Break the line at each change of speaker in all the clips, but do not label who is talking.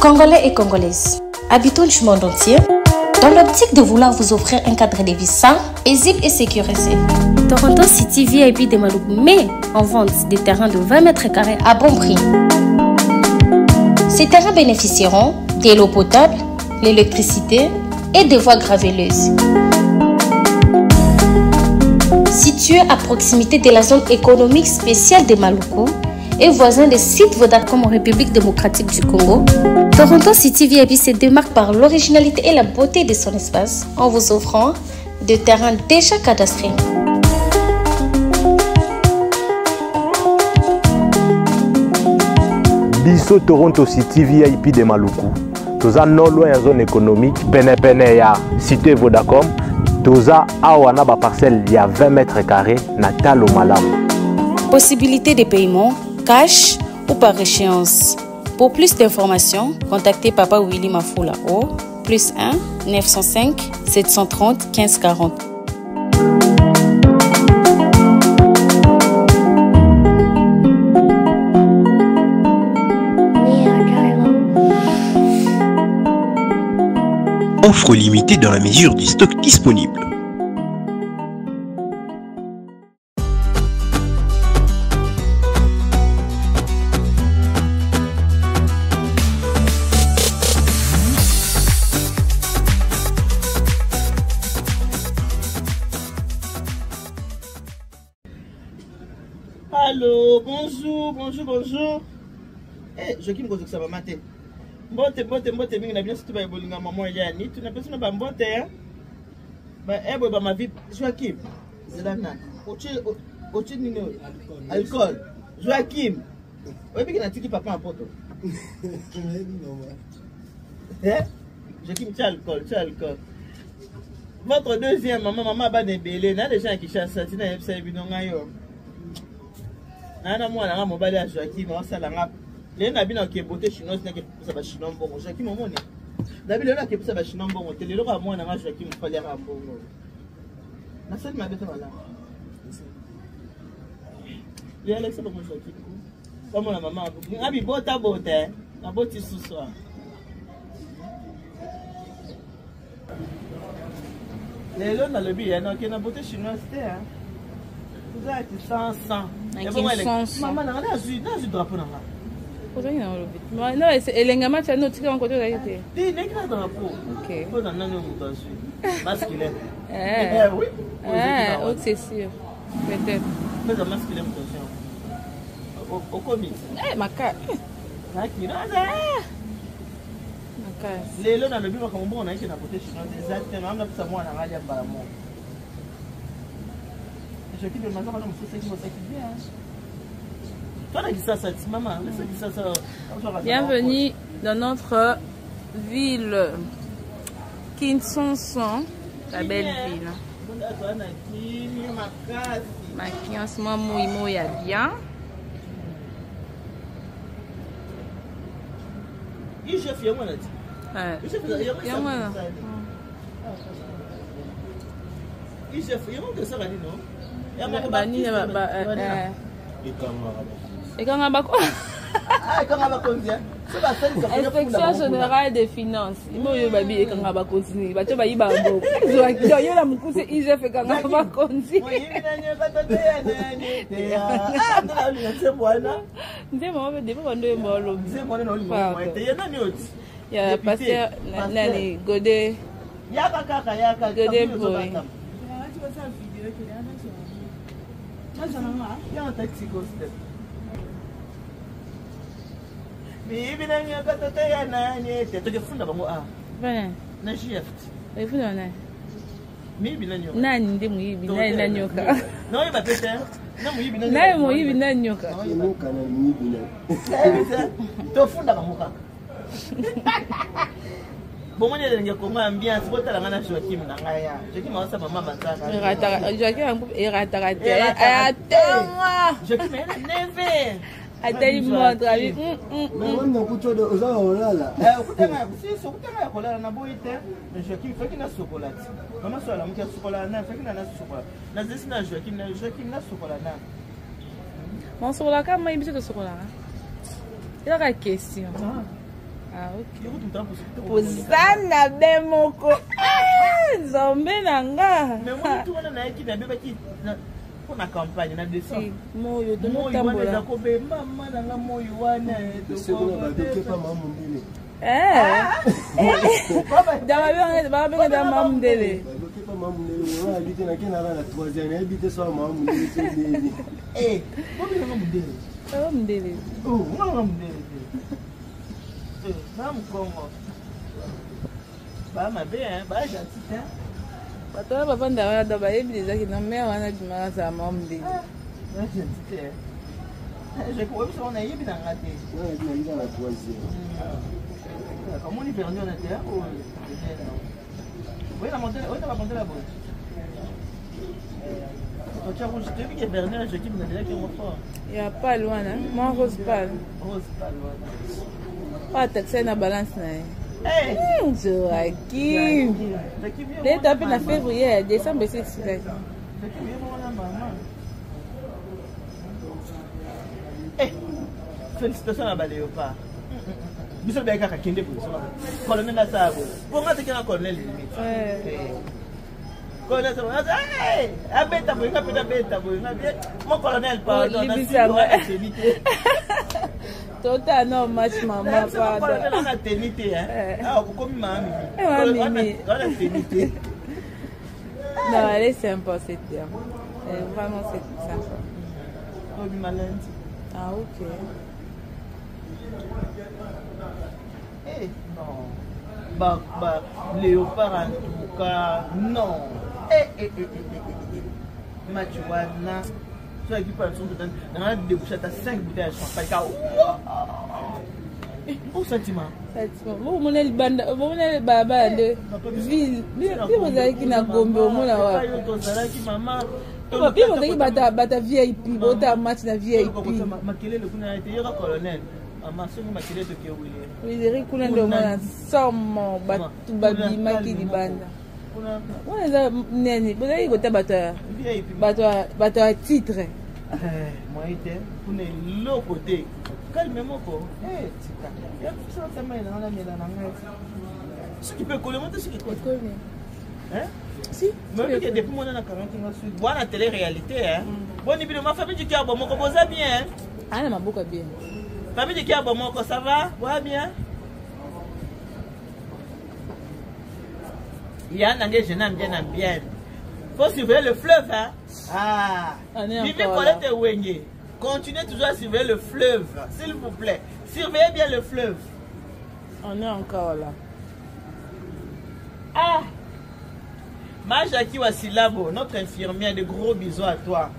Congolais et Congolaises, habitants du monde entier, dans l'optique de vouloir vous offrir un cadre de vie sain, paisible et sécurisé, Toronto City VIP de Maluku met en vente des terrains de 20 mètres carrés à bon prix. Ces terrains bénéficieront de l'eau potable, l'électricité et des voies gravelleuses. Situé à proximité de la zone économique spéciale de Maluku et voisin des sites Vodacom en République démocratique du Congo, Toronto City VIP se démarque par l'originalité et la beauté de son espace en vous offrant des terrains déjà cadastrés.
Biso Toronto City VIP de Maluku. Toza non loin en zone économique, pene ya cité Vodacom. Toza awana ba parcelle il y a 20 mètres carrés na talo malam.
Possibilité de paiement cash ou par échéance. Pour plus d'informations, contactez Papa Willy Mafoula au +1 905 730 1540.
Offre limitée dans la mesure du stock disponible.
Allô, bonjour. Eh, Joachim Gozo ça va mater. Mbote mingi na bien surtout ba bolinga maman yani, tu n'as pas ba mbote hein. Ba ebo ba ma vie Joachim. Zelana. Ochi nini alcool. Joachim. Oye biki na tiki papa en poto. Eh? Joachim tu alcool. Votre deuxième maman ba nebele na des gens qui chassent ça, tu n'as pas ça binonga yo. Nana mwana nga mobali ya Joachim osala nga le na bina ke beauté chinoise na ke pusa ba chinois mbongo Joachim omone na bina na ke pusa ba chinois mbongo te lelo ka mwana nga Joachim fali ya mbongo na sali mabeta wala le Alex ba mo Joachim ko mona mama ngabi bota na boti suswa lelo na lobi ya na ke na beauté chinoise te hein. Vous êtes sans. Maman, n'a pas vu drapeau là.
Vous avez un lobby. Non, et les gamins, tu as noté en côté d'ailleurs.
Dis, n'est pas drapeau. Ok. Vous en avez un mouton dessus. Masculin. Oui.
Oh, c'est sûr. Peut-être.
Vous avez un masculin mouton. Au commis.
Ma carte.
Ma carte. Les lots dans le bureau, comme bon, on a été dans le côté chinois. Exactement. On a pu savoir en arrière par la mort. Je quitte le matin,
bienvenue dans notre ville Kinshasa, la belle ville. Maki en ce moment il y a bien. Inspection générale des finances. Il m'a dit babi et quand on va continuer. Bah tu vas y bambo. Yo la moukou c'est IGF et quand on va continuer. Ndé mo va début quand on va lo. Ya pasteur nani Godé. Godé boy.
Bon, moi, je suis ambiance, je suis Joachim. Joachim, je suis maman. Joachim,
atali montre abi
Manda kuchodo oza olala.
Okutanga si okutanga ya kolala na boyi te. Joachim faki na chocolat. Mama so ala mukia chocolat na faki na chocolat. Na zesi na Joachim na chocolat na.
Mon chocolat ka mai biso de chocolat. Il y a une question. Ah ok. Posana bemoko. Zombe nanga.
Mais moi tout wana na yaki na bebaki pour na campagne na décembre.
Moyo to no tambola.
Ko be mama na moyo wana to
ko ba doke pa mamu ndele.
Dama be ba be da mamu ndele.
Doke pa mamu ndele wa habite na kena la 3e habite so mamu ndele.
Combien mamu ndele?
Mamu ndele.
Mamu ndele. Mamu Congo. Bah ma bien, bah gentil hein.
Bato ba vanda wana da ba yebi déjà ki na mère wana dimara sa mamu ndele.
Bah gentil hein. Je crois que on a yebi na ngate.
Ouais, il a la 3e.
Comment on y perdu en intérieur ou oui, la montagne, oui, tu vas monter la boîte. Tu as rouge, tu as vu que Bernard, je dis, déjà qu'il est fort.
Il n'y a pas loin, hein? Moi, rose pâle.
Rose pâle,
pas taxer na balance na. Joachim. Dès tapé na février, décembre c'est ça.
Félicitations à Baléopa. Biso beka kakende position. Colonel na sabo. Bonga te kana colonel limite. Colonel sabo. Eh, abeta boinga peta beta boinga bien. Mon colonel pardon na tenité.
Tota no match mama pardon.
Colonel na tenité hein. Ah ko komi mami. Colonel tenité.
Non, elle est sympa cette dame. Vraiment c'est sympa.
Komi malade.
Ah OK.
Non. Léopard en tout cas, non. Machuana. Tu as dit par exemple, on a débouché à 5 bouteilles de champagne. Au sentiment.
Vous monnaie le bande, vous monnaie le baba de ville. Vous avez qui n'a gombe au monde là. Puis vous avez bata VIP, bata match na VIP.
Makele le kuna été yera colonel. Amaso makele to ke wili.
Oui, kuna ndo mwana somo batu babi maki libanda. Wana nene, vous avez gota bata VIP. Bata titre.
Moi était kuna lo côté. Calmement quoi. Tika. Ya ça ça m'a dans la mela nanga. Ce qui peut coller monter ce qui colle. Hein? Si. Même que depuis moi dans 40 ans sur voir la télé-réalité hein. Bon ni bien ma famille du Kiabo moko boza bien.
Ah na maboka bien.
Famille du Kiabo moko ça va? Ouais bien. Il y a un anglais jeune bien. Faut surveiller le fleuve hein. Ah. Vivez Colette Wenge. Continuez toujours à surveiller le fleuve, s'il vous plaît. Surveillez bien le fleuve.
On est encore là.
Ah! Majaki Wasilabo, notre infirmière, de gros bisous à toi.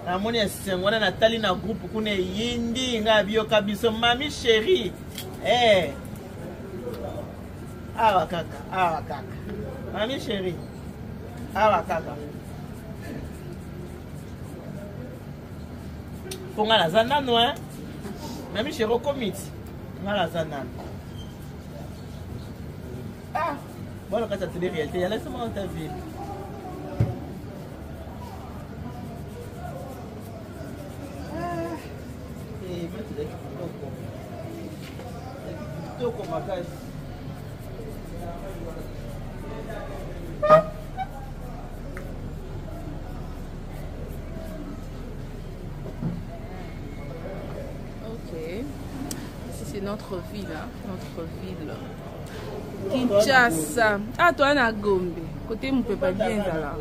La monnaie est Nathalie na groupe kune yindi ngabio kabiso mami chérie. Eh. Ah kaka. Mami chérie. Ah kaka. Ponga la zana no hein. Mami chérie commit. Ngala zana. Ah. Voilà quand tu as des réalités, laisse-moi dans ta vie. Et moi tu dis que ma cage.
OK. Ici c'est notre ville, hein? Notre ville. Kinshasa. Ah, toi, na Gombe. Côté mon peuple bien là.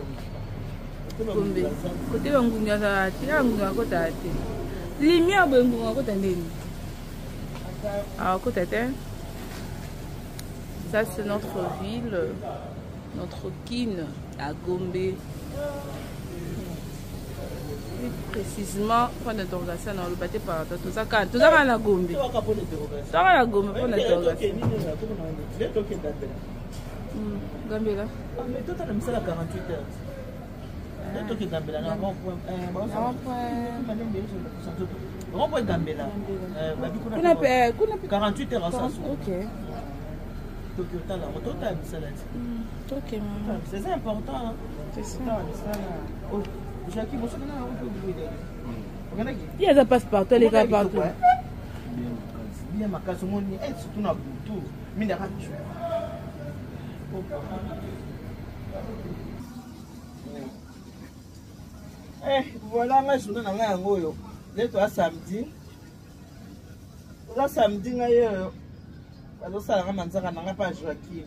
Gombe. Côté Ngunga ça, tira Ngunga côté ate. Lumière Ngunga côté ndeni. Ah, côté ate. Ça c'est notre ville, notre kin à Gombe. Précisément point d'interrogation dans le bâti par tout ça quand tout ça va la Gombe. Ça va la Gombe point d'interrogation.
Gambé là. Mais toi tu as mis ça à 48 heures. Toki Gambela na rond-point. Rond-point Gambela. 48 heures en sens.
Ok.
Toki Otala, Otala Misalati.
Ok, maman.
C'est important.
C'est ça.
Oh, Jackie, bonjour.
Il y a des passe-partout, les gars partout.
Bien ma case, mon nid, surtout dans le tout. Minéral. Voilà, ma journée dans un goyo. Dès toi samedi. Là, samedi, alors ça, on n'a pas Joachim.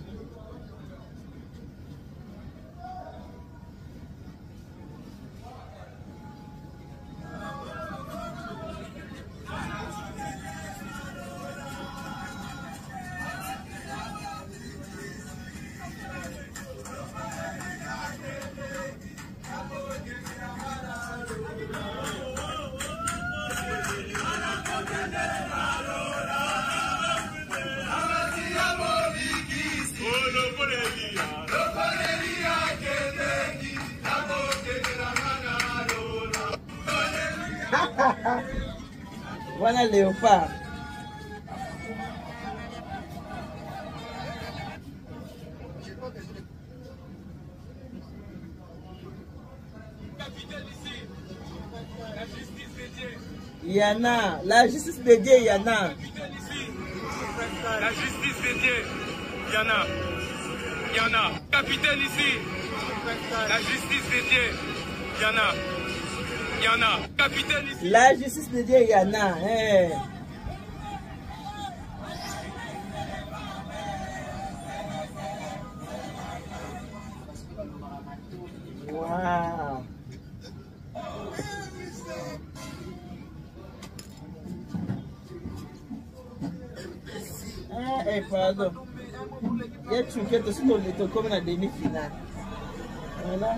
Voilà léopard. Yana, la justice de Dieu, Yana.
La justice de Dieu, Yana. Yana. Capitaine ici. La justice de Dieu, Yana. Yana. Capitaine ici.
La justice de Dieu, Yana. Wow. Pardon. Il y a tout qui est aussi comme la demi-finale. Voilà.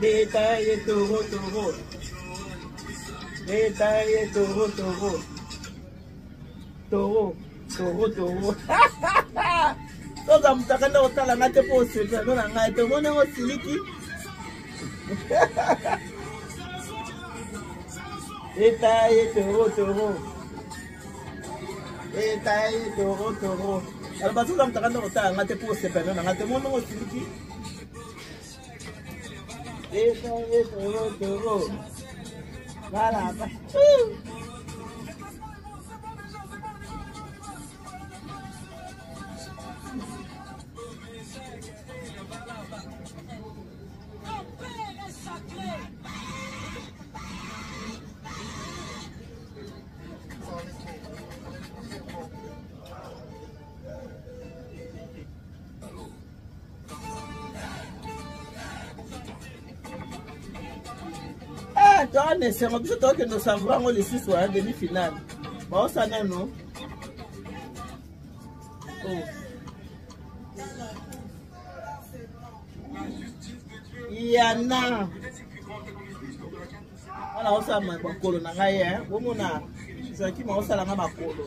Détaillé taureau, taureau. Détaillé taureau, taureau. Taureau, taureau, taureau. Toka mtakanda otala ngate po sepa nona ngate mone ngo siliki. Détaillé taureau, taureau. Détaillé taureau, taureau. Alors bah toka mtakanda otala ngate po sepa nona ngate mone ngo siliki. Détaillé taureau, taureau. Voilà. C'est un peu que nous savons les 6 soirs demi-finale. Bon, ça n'est non. Yana. Voilà, on s'en met un colo. On a un qui m'a aussi la main colo.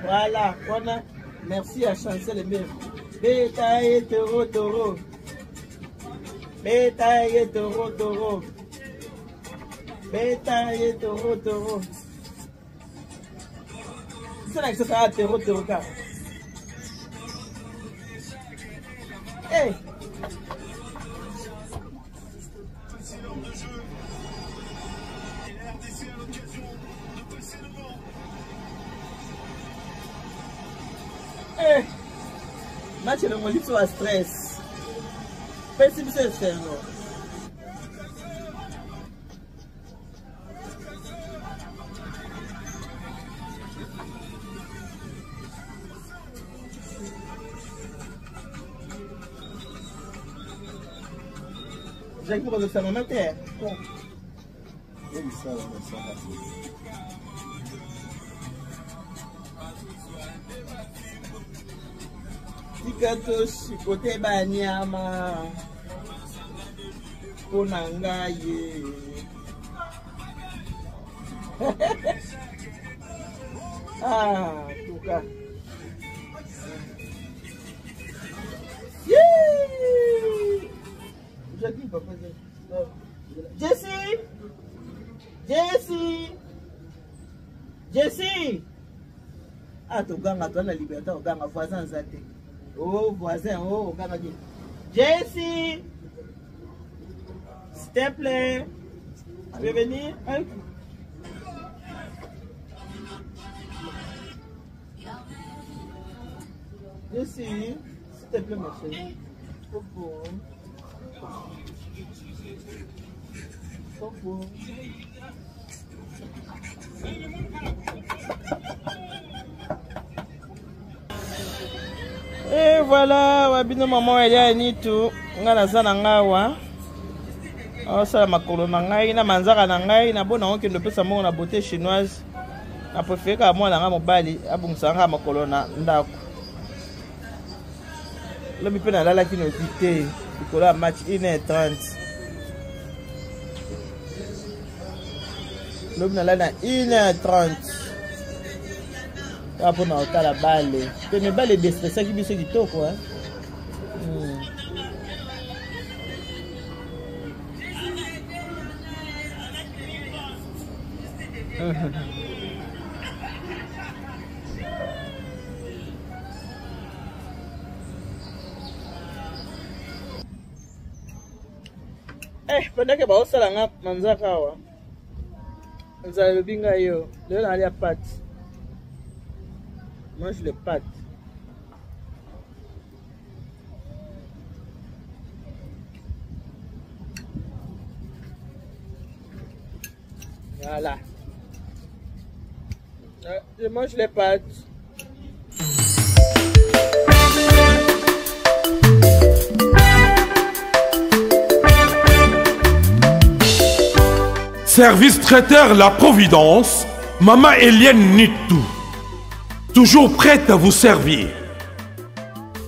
Voilà, on a. Merci à Chancel Emile. Bétail taureau, taureau. Bétail taureau, taureau. Beta ye toro toro. C'est là que ça toro toro car. Hey. Hey. Match le mon livre à stress. Pense que c'est faire non. J'ai cru que ça m'a maté. Tikato côté banyama. Konanga ye. Ah, tout cas. Jessie! Jessie! Jessie! Ah, tu ganga, tu as la liberté, tu ganga, voisin zate. Oh, voisin, oh, ganga. Jessie! S'il te plaît, tu peux venir? Jessie, s'il te plaît, ma chérie. Coucou. Coucou. Et voilà, wabino maman elle est ni tout. Nga na sana ngawa. Oh ça makolo na ngai na manzaka na ngai na bona onke ndo pesa mo na beauté chinoise. Na préféré ka moi na nga mobali abungsanga makolo na ndako. Le mi pe na lala ki no dité. Nicolas match 1h30. L'homme n'a là 1h30. Après on a la balle. C'est mes balles de stress qui bise qui toque quoi. Eh, pendant que ba osala nga manzaka wa. Nzala binga yo, leo na alia pâtes. Mange les pâtes. Voilà. Je mange les pâtes.
Service traiteur La Providence, Maman Eliane Nitou. Toujours prête à vous servir.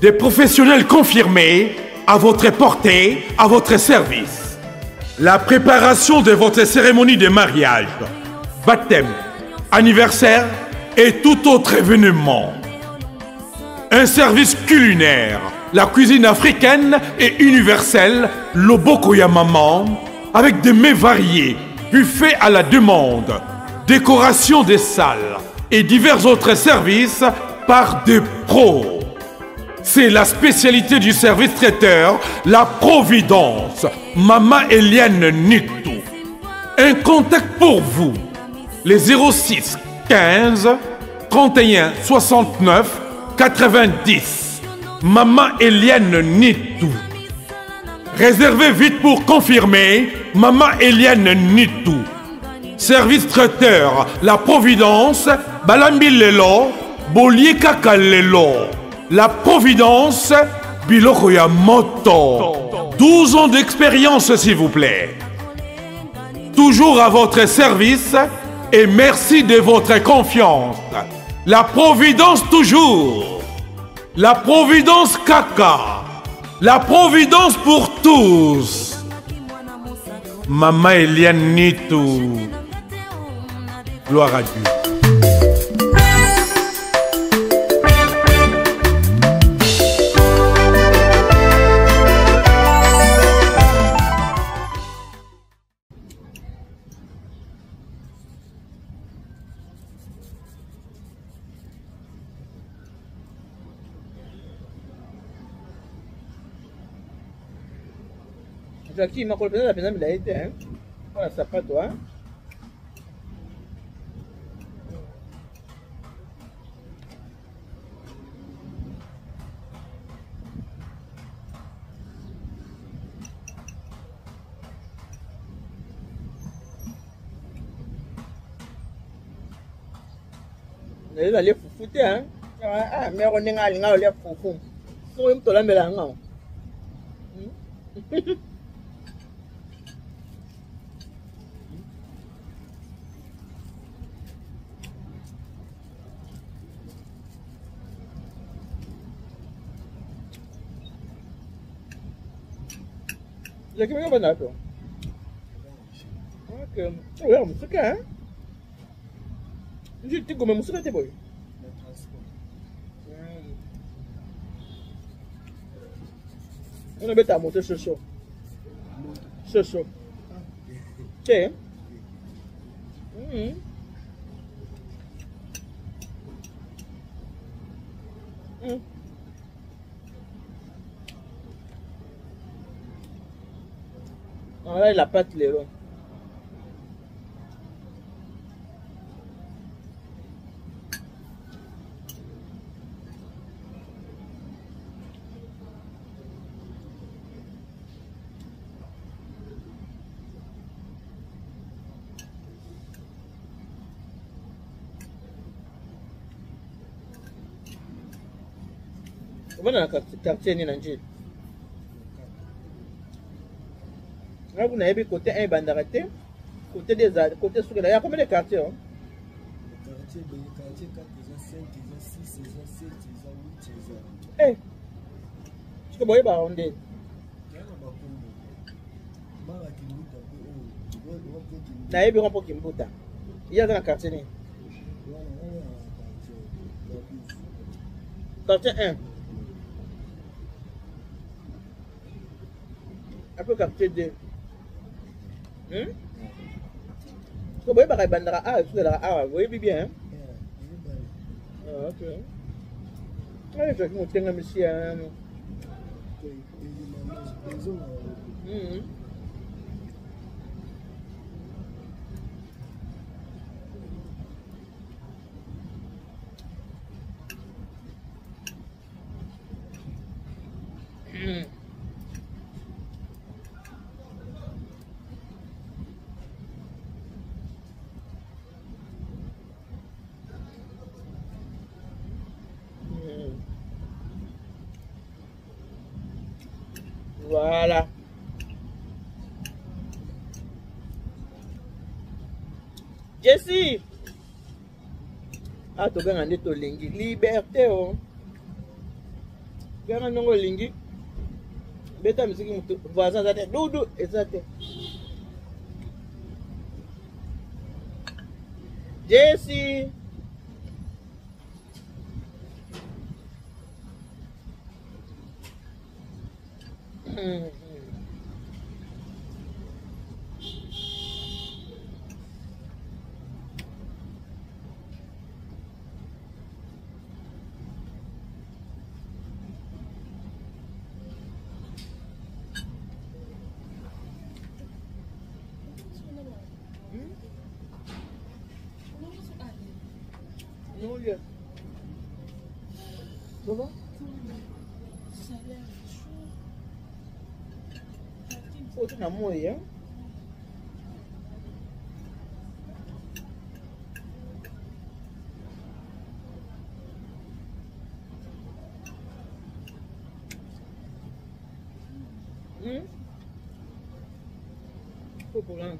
Des professionnels confirmés à votre portée, à votre service. La préparation de votre cérémonie de mariage, baptême, anniversaire et tout autre événement. Un service culinaire, la cuisine africaine et universelle, Loboko ya Maman, avec des mets variés, buffet à la demande, décoration des salles et divers autres services par des pros. C'est la spécialité du service traiteur, La Providence, Maman Eliane Nitou. Un contact pour vous, les 06 15 31 69 90. Maman Eliane Nitou. Réservez vite pour confirmer, Maman Eliane Nitou. Service traiteur, La Providence, Balambi Lelo, Bolie Kaka Lelo. La Providence, Biloko ya Moto. 12 ans d'expérience, s'il vous plaît. Toujours à votre service et merci de votre confiance. La Providence toujours. La Providence Kaka. La Providence pour tous. Maman Eliane Nitou. Gloire à Dieu.
Jackie, ma copine la peine de la été, hein. Voilà, ça pas toi. Vous allez vous foutre, hein? Ah, mais on est allé à l'air fou. Faut me toller la main. Il y a qui m'a banal, toi. Ok. Ouais, on se casse, hein? Je te dis que je suis boy. On a bête à monter ce chaud. Ce chaud. Tiens. Là, il a pas les ronds. Bana quartier ni nanji. Là vous n'avez côté 1 bandarate, côté des côté sur là, il y a combien de quartiers hein?
Quartier 4, 5, 6, 7, 8.
Eh. Tu peux boire ba onde. Na yebi rompo kimbuta. Il y a dans le quartier ni. Quartier 1. Après quartier 2. Tu peux boire ba bandara A, tu la A, vous voyez bien hein? Ah OK. Allez, je vais monter un monsieur. Voilà. Jessie. Ah, tu gagnes un éto lingi. Liberté, oh. Gagnes un nongo lingi. Beta musique, voisin, ça t'est doudou, et ça t'est. Jessie. Non, lieu. Ça va? Faut que tu n'as moyen. Faut pour l'un.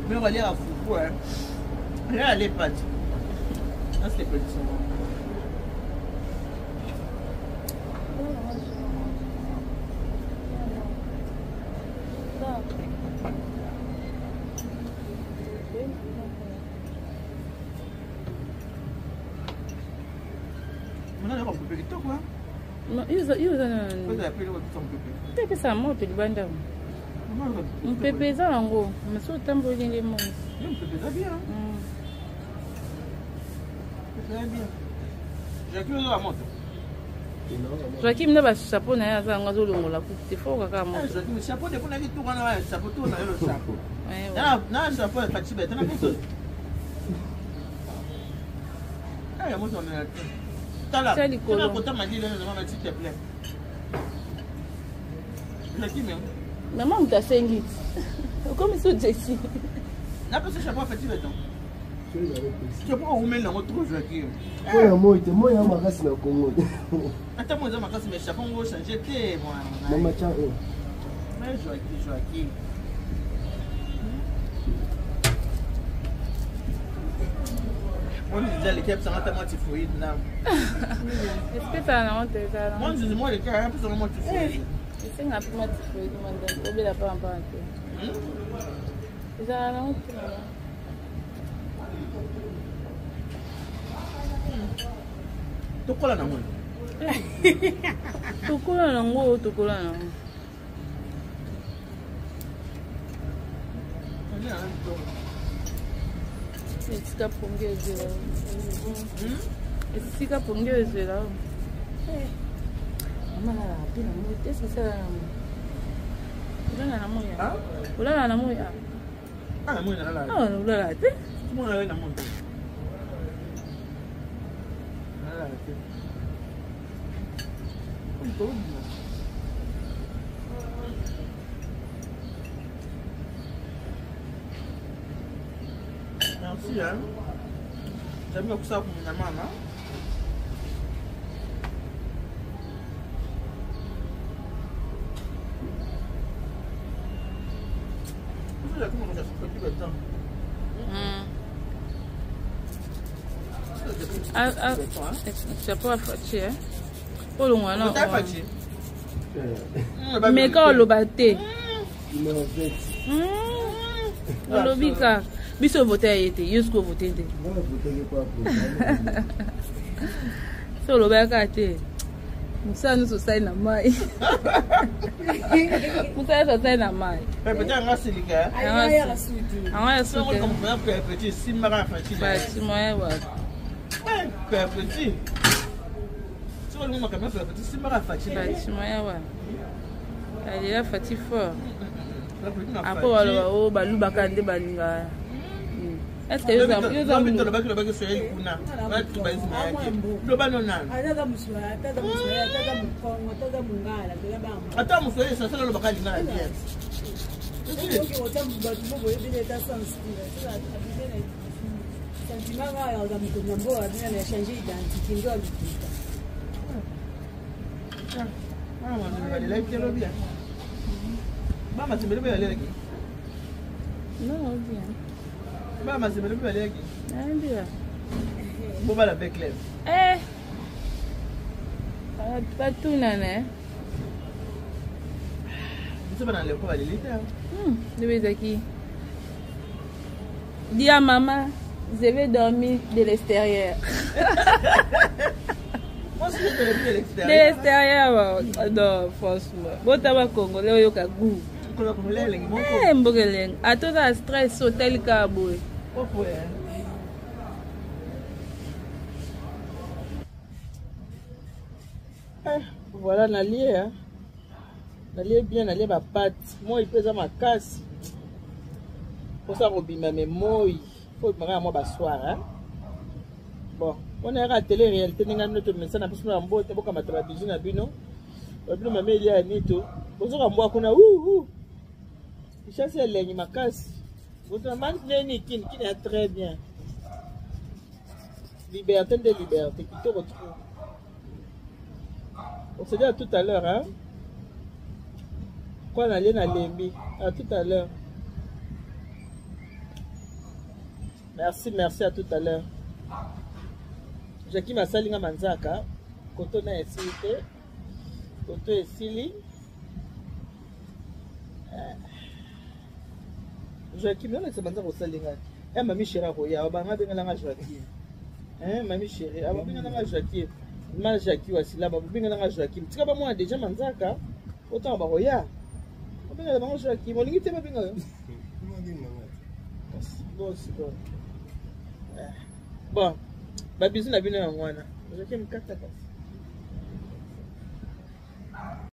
Mais on va aller à Foucault, hein. Là, les pâtes. Là, c'est les petits saumons.
tepesa moto libanda mpepe eza yango maso otamboleli mo Joaquim na bachapeau na ye aza yango azolongola kuti te fo kaka moto Maman moto asengi okomi so Jessi
napesa chapeau afati beton chapeau oumeli yango trop Joaquim
oya moi te moi ya makasi na Congo
ata moi eza makasi mais chapeau ngo changer te
mama cha
mais Joaquim on dit les capes ça m'a tellement typhoïde là
est-ce que t'as la honte ça
moi je dis moi les capes un peu seulement typhoïde
c'est un peu typhoïde madame obé la pas en pas ça la honte
tokola na moi
tokola na ngo esika pongezi la esika pongezi la mama la pina mo tesa sala na moya ulala na moya
moya na la
ulala te
moya na moya Merci, hein. J'aime bien ça pour ma maman.
Chapeau à Fachi, hein. Oh, non, non. Mais quand on le battait, on le bika. Biso vote a été, jusqu'au vote. So le bakate. Musa nous société na mai. Musa société na mai.
Peut-être un rasilika.
Ah, c'est
comme un petit simara Fachi.
Bah, tu m'as ouais.
Petit. Tu vois le moment quand même petit simara Fachi.
Bah, tu m'as ouais. Elle est Fachi fort. Après voilà, oh balu bakande balinga. Est-ce que vous avez le bac sur elle kuna? Tu vas le banana. Attends, monsieur, ça c'est le bac de la bière. Maman, tu me le mets non, bien.
Maman, c'est le plus allé.
Bien.
Bon, bah, la bec lève.
Eh! Pas tout, nané.
Tu sais pas dans le corps, elle est littéraire.
Dis qui? Dis à maman, je vais dormir de l'extérieur.
Moi, je vais dormir de l'extérieur.
De l'extérieur, non, franchement. Bon, t'as pas congolais, yo ka goût. Eh, mbogeleng. A tout ça stress hôtel Kaboué.
Voilà, nalié, hein. Nalié bien, nalié ma pâte. Moi, il pèse ma casse. Pour ça, Robin, mais moi, il faut que je me rende soir, hein. Bon, on est à la télé-réalité, on a notre message, on a besoin d'un beau, on a besoin d'un bijou, on a besoin d'un bijou, il y a un nito. Bonjour à moi, on a il chasse les ma casse. Votre maman qui est très bien. Liberté de liberté, qui te retrouve. On se dit à tout à l'heure, hein. Quoi, on allait dans l'embi. À tout à l'heure. Merci, merci, à tout à l'heure. Jackie m'a sali nga manzaka. Koto na esili. Koto esili. Joaquim, on a dit que c'est un mamie chérie. Il y a un mamie chérie. Joaquim. ma Jackie wasila ba binga na Joachim tika ba moi déjà manzaka autant ba roya binga ba Joachim olingi te ba binga yo bon ba bizu na bino ya ngwana Joachim kata kasi